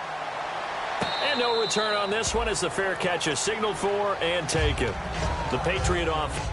A: And no return on this one as the fair catch is signaled for and taken. The Patriot offense.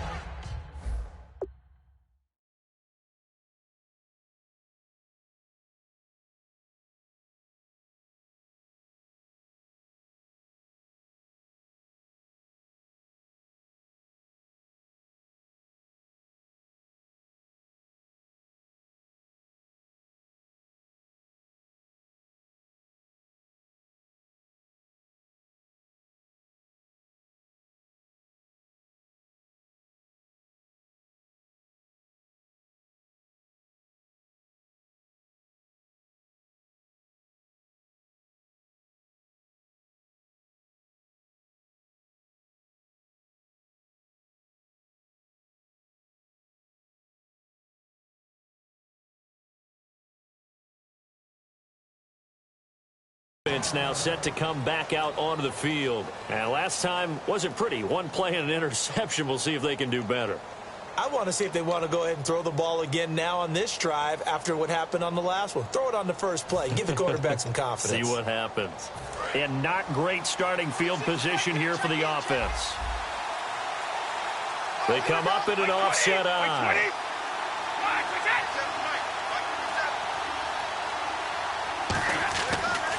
A: Offense now set to come back out onto the field. And last time wasn't pretty. One play and an interception. We'll see if they can do better.
B: I want to see if they want to go ahead and throw the ball again now on this drive after what happened on the last one. Throw it on the first play. Give the quarterback some confidence.
A: See what happens. And not great starting field position here for the offense. They come up in an offset eye.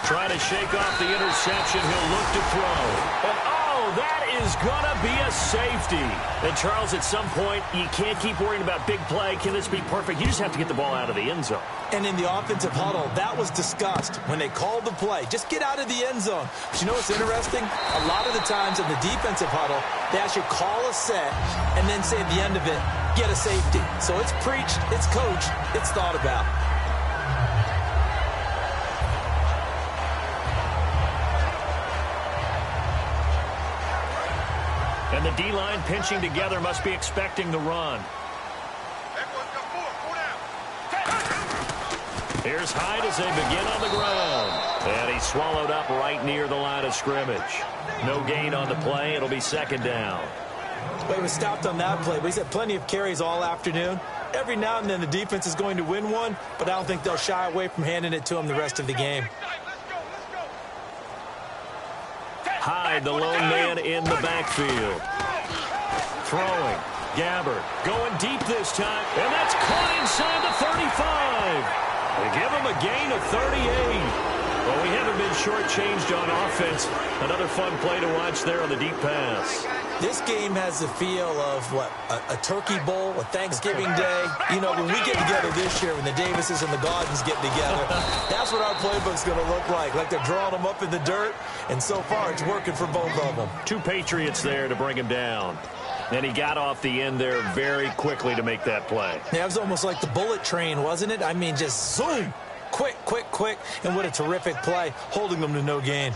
A: Trying to shake off the interception. He'll look to throw. And oh, that is going to be a safety. And Charles, at some point, you can't keep worrying about big play. Can this be perfect? You just have to get the ball out of the end zone.
B: And in the offensive huddle, that was discussed when they called the play. Just get out of the end zone. But you know what's interesting? A lot of the times in the defensive huddle, they actually call a set and then say at the end of it, get a safety. So it's preached, it's coached, it's thought about.
A: And the D-line pinching together must be expecting the run. Here's Hyde as they begin on the ground. And he's swallowed up right near the line of scrimmage. No gain on the play. It'll be second down.
B: Well, he was stopped on that play, but he's had plenty of carries all afternoon. Every now and then the defense is going to win one, but I don't think they'll shy away from handing it to him the rest of the game.
A: Hyde, the lone man in the backfield. Throwing. Gabbard going deep this time. And that's caught inside the 35. They give him a gain of 38. Well, we haven't been shortchanged on offense. Another fun play to watch there on the deep pass.
B: This game has the feel of, what, a turkey bowl, a Thanksgiving day. You know, when we get together this year, when the Davises and the Gaudens get together, that's what our playbook's going to look like. Like they're drawing them up in the dirt, and so far it's working for both of them.
A: Two Patriots there to bring him down. And he got off the end there very quickly to make that play.
B: Yeah, it was almost like the bullet train, wasn't it? I mean, just zoom. Quick, quick, quick. And what a terrific play, holding them to no gain.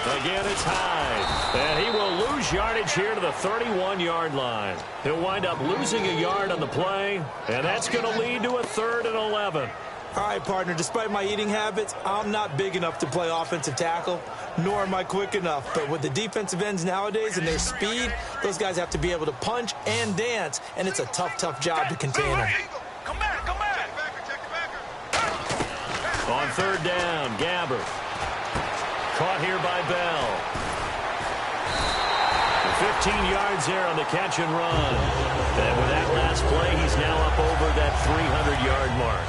A: Again, it's Hyde. And he will lose yardage here to the 31-yard line. He'll wind up losing a yard on the play, and that's going to lead to a 3rd and 11.
B: All right, partner, despite my eating habits, I'm not big enough to play offensive tackle, nor am I quick enough. But with the defensive ends nowadays and their speed, those guys have to be able to punch and dance, and it's a tough, tough job to contain them.
C: Come back.
A: On 3rd down, Gabbard. Caught here by Bell. 15 yards there on the catch and run. And with that last play, he's now up over that 300-yard mark.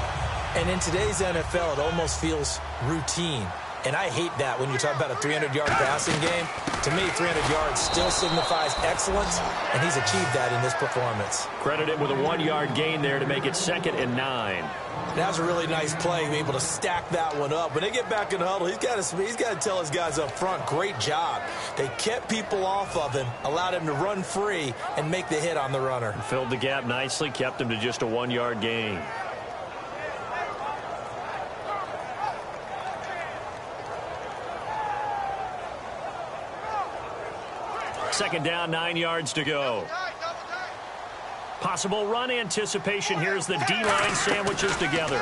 B: And in today's NFL, it almost feels routine. And I hate that when you talk about a 300-yard passing game. To me, 300 yards still signifies excellence, and he's achieved that in this performance.
A: Credit him with a 1-yard gain there to make it 2nd and 9.
B: That was a really nice play, being able to stack that one up. When they get back in the huddle, he's got to tell his guys up front, great job. They kept people off of him, allowed him to run free, and make the hit on the runner.
A: Filled the gap nicely, kept him to just a 1-yard gain. Second down, 9 yards to go. Possible run anticipation. Here's the D-line sandwiches together.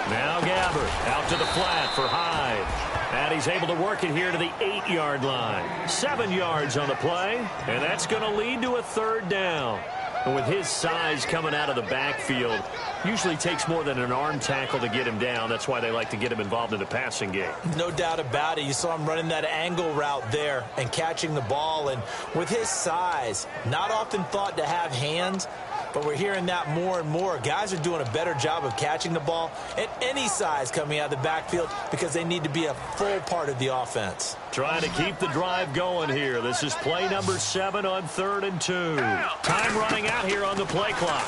A: Now Gabbard out to the flat for Hyde. And he's able to work it here to the 8-yard line. 7 yards on the play, and that's going to lead to a 3rd down. And with his size coming out of the backfield, usually takes more than an arm tackle to get him down. That's why they like to get him involved in the passing game. No doubt about it. You saw him running that angle route there and catching the ball. And with his size, not often thought to have hands, but we're hearing that more and more. Guys are doing a better job of catching the ball at any size coming out of the backfield because they need to be a full part of the offense. Trying to keep the drive going here. This is play number 7 on 3rd and 2. Time running out here on the play clock.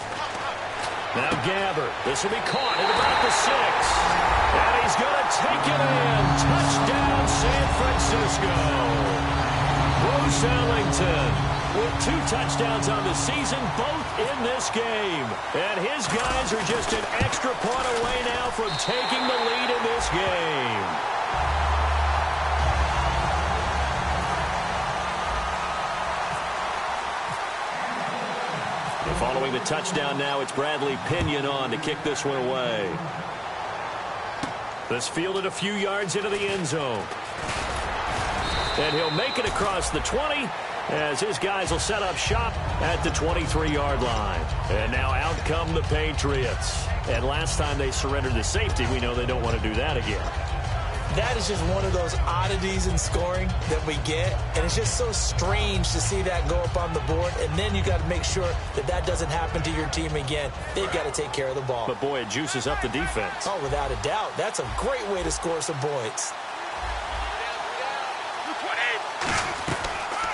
A: Now Gabbard. This will be caught at about the 6. And he's going to take it in. Touchdown, San Francisco. Bruce Ellington with 2 touchdowns on the season, both in this game. And his guys are just an extra point away now from taking the lead in this game. Following the touchdown now, it's Bradley Pinion on to kick this one away. This fielded a few yards into the end zone. And he'll make it across the 20 as his guys will set up shop at the 23-yard line. And now out come the Patriots. And last time they surrendered the safety, we know they don't want to do that again.
B: That is just one of those oddities in scoring that we get. And it's just so strange to see that go up on the board. And then you got to make sure that that doesn't happen to your team again. They've got to take care of the ball.
A: But, boy, it juices up the defense.
B: Oh, without a doubt. That's a great way to score some points.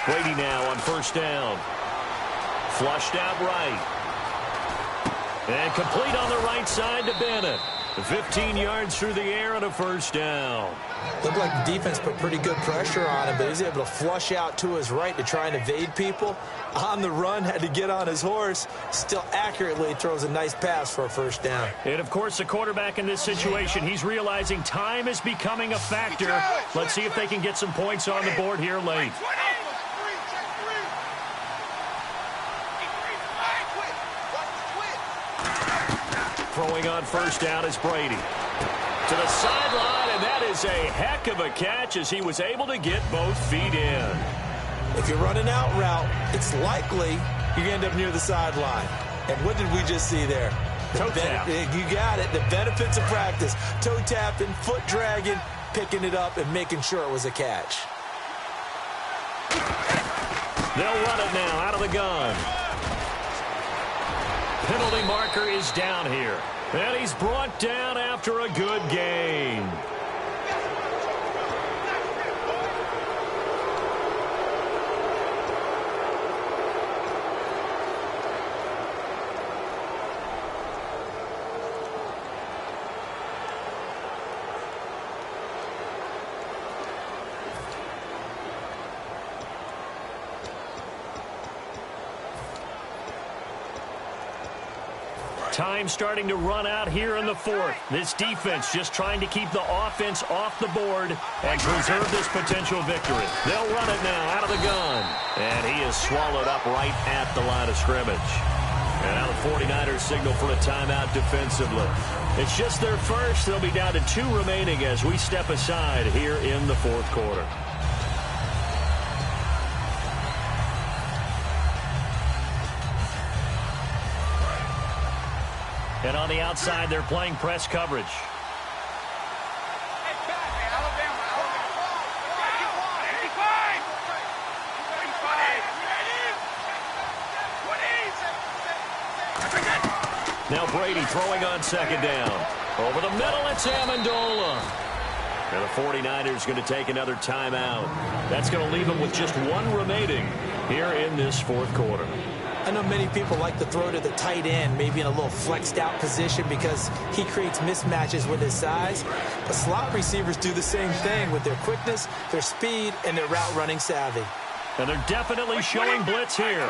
A: Brady now on first down. Flushed out right. And complete on the right side to Bennett. 15 yards through the air and a first down.
B: Looked like the defense put pretty good pressure on him, but he's able to flush out to his right to try and evade people. On the run, had to get on his horse. Still accurately throws a nice pass for a first down.
A: And, of course, the quarterback in this situation, he's realizing time is becoming a factor. Let's see if they can get some points on the board here late. Throwing on first down is Brady. To the sideline, and that is a heck of a catch as he was able to get both feet in.
B: If you're running out route, it's likely you're going to end up near the sideline. And what did we just see there?
A: Toe tap.
B: You got it. The benefits of practice. Toe tapping, foot dragging, picking it up, and making sure it was a catch.
A: They'll run it now out of the gun. Penalty marker is down here. And he's brought down after a good gain. Time starting to run out here in the fourth. This defense just trying to keep the offense off the board and preserve this potential victory. They'll run it now out of the gun. And he is swallowed up right at the line of scrimmage. And now the 49ers signal for a timeout defensively. It's just their first. They'll be down to 2 remaining as we step aside here in the fourth quarter. And on the outside, they're playing press coverage. Now Brady throwing on second down. Over the middle, it's Amendola. And the 49ers going to take another timeout. That's going to leave them with just 1 remaining here in this fourth quarter.
B: I know many people like to throw to the tight end, maybe in a little flexed out position because he creates mismatches with his size. But slot receivers do the same thing with their quickness, their speed, and their route running savvy.
A: And they're definitely showing blitz here.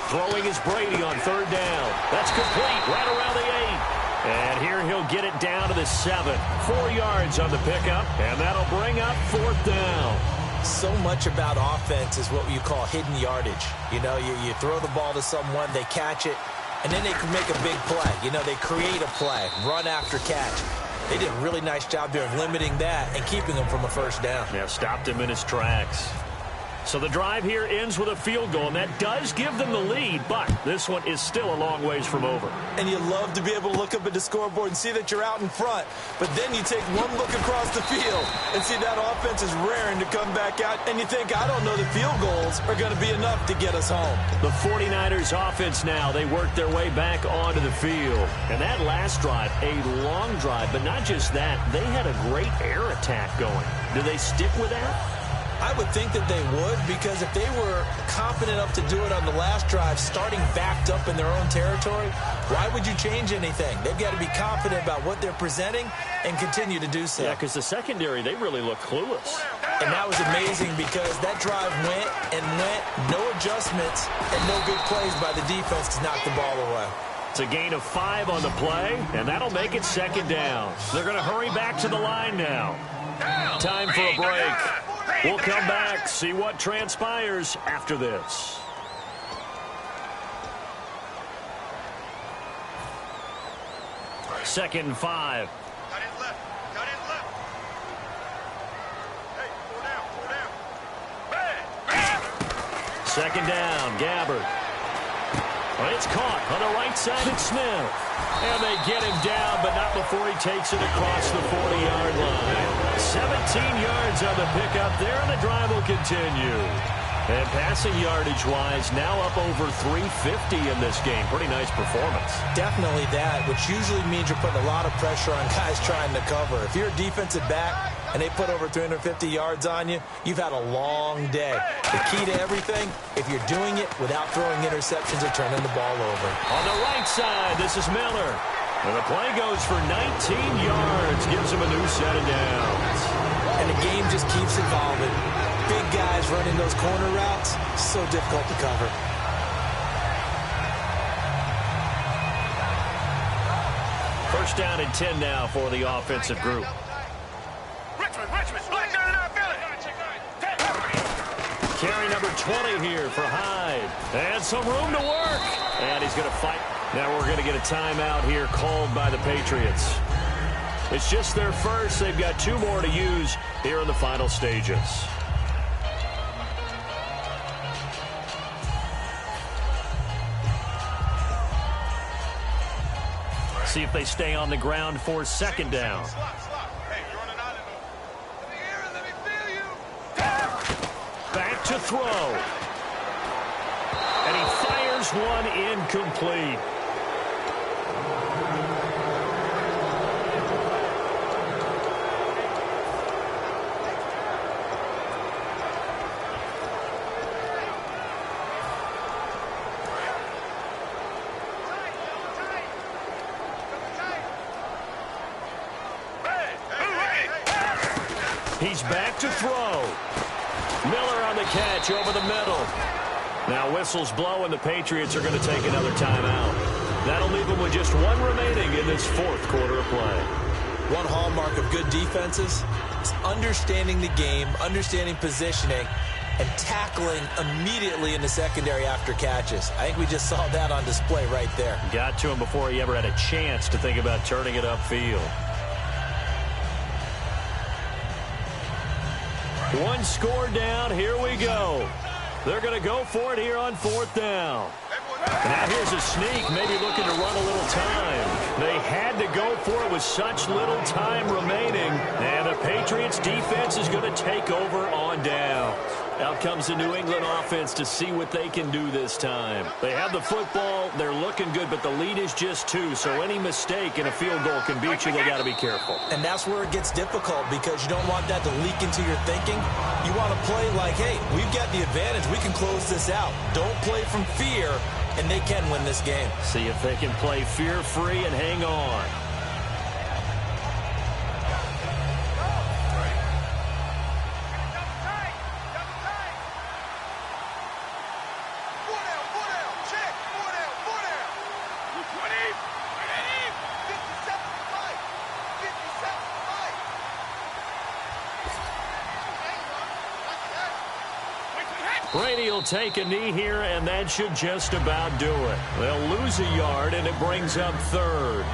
A: Throwing is Brady on third down. That's complete right around the 8. And here he'll get it down to the 7. 4 yards on the pickup, and that'll bring up fourth down.
B: So much about offense is what you call hidden yardage. You know, you throw the ball to someone, they catch it, and then they can make a big play. You know, they create a play, run after catch. They did a really nice job there of limiting that and keeping him from a first down.
A: Yeah, stopped him in his tracks. So the drive here ends with a field goal, and that does give them the lead, but this one is still a long ways from over.
B: And you love to be able to look up at the scoreboard and see that you're out in front, but then you take one look across the field and see that offense is raring to come back out, and you think, I don't know, the field goals are going to be enough to get us home.
A: The 49ers offense now, they work their way back onto the field. And that last drive, a long drive, but not just that, they had a great air attack going. Do they stick with that?
B: I would think that they would, because if they were confident enough to do it on the last drive, starting backed up in their own territory, why would you change anything? They've got to be confident about what they're presenting and continue to do so.
A: Yeah, because the secondary, they really look clueless.
B: And that was amazing because that drive went and went, no adjustments, and no big plays by the defense to knock the ball away.
A: It's a gain of 5 on the play, and that'll make it second down. They're going to hurry back to the line now. Time for a break. We'll come back, see what transpires after this. 2nd and 5.
C: Cut in left. Cut in left. Hey, 4 down. 4 down. Bang.
A: 2nd down, Gabbard. Well, it's caught on the right side. It's Smith. And they get him down, but not before he takes it across the 40-yard line. 17 yards on the pickup there, and the drive will continue. And passing yardage-wise, now up over 350 in this game. Pretty nice performance.
B: Definitely that, which usually means you're putting a lot of pressure on guys trying to cover. If you're a defensive back and they put over 350 yards on you, you've had a long day. The key to everything, if you're doing it without throwing interceptions or turning the ball over.
A: On the right side, this is Miller. And the play goes for 19 yards, gives him a new set of downs.
B: And the game just keeps evolving. Big guys running those corner routes, so difficult to cover.
A: First down and 10 now for the offensive group.
C: Richmond. Black down in our belly.
A: Carry number 20 here for Hyde. And some room to work. And he's going to fight. Now we're going to get a timeout here called by the Patriots. It's just their first. They've got 2 more to use here in the final stages. See if they stay on the ground for 2nd down.
C: Hey, you're on an island. Let me hear it. Let me feel you.
A: Back to throw. And he fires one incomplete. He's back to throw. Miller on the catch over the middle. Now whistles blow, and the Patriots are going to take another timeout. That'll leave them with just 1 remaining in this 4th quarter of play.
B: One hallmark of good defenses is understanding the game, understanding positioning, and tackling immediately in the secondary after catches. I think we just saw that on display right there.
A: Got to him before he ever had a chance to think about turning it upfield. 1 score down. Here we go. They're going to go for it here on 4th down. Now here's a sneak, maybe looking to run a little time. They had to go for it with such little time remaining. And the Patriots defense is going to take over on down. Out comes the New England offense to see what they can do this time. They have the football. They're looking good, but the lead is just 2. So any mistake in a field goal can beat you. They got to be careful.
B: And that's where it gets difficult because you don't want that to leak into your thinking. You want to play like, hey, we've got the advantage. We can close this out. Don't play from fear, and they can win this game.
A: See if they can play fear-free and hang on. Brady will take a knee here, and that should just about do it. They'll lose a yard, and it brings up 3rd.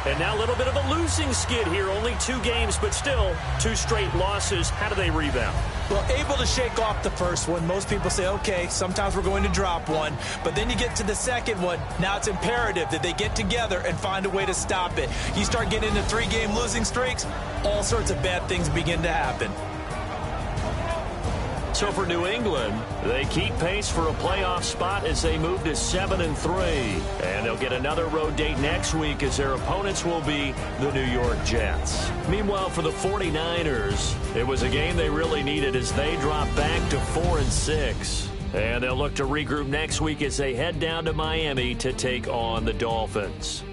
A: And now a little bit of a losing skid here. Only 2 games, but still 2 straight losses. How do they rebound?
B: Well, able to shake off the first one. Most people say, okay, sometimes we're going to drop one. But then you get to the second one. Now it's imperative that they get together and find a way to stop it. You start getting into 3-game losing streaks, all sorts of bad things begin to happen.
A: So for New England, they keep pace for a playoff spot as they move to 7-3. And they'll get another road date next week as their opponents will be the New York Jets. Meanwhile, for the 49ers, it was a game they really needed as they drop back to 4-6. And they'll look to regroup next week as they head down to Miami to take on the Dolphins.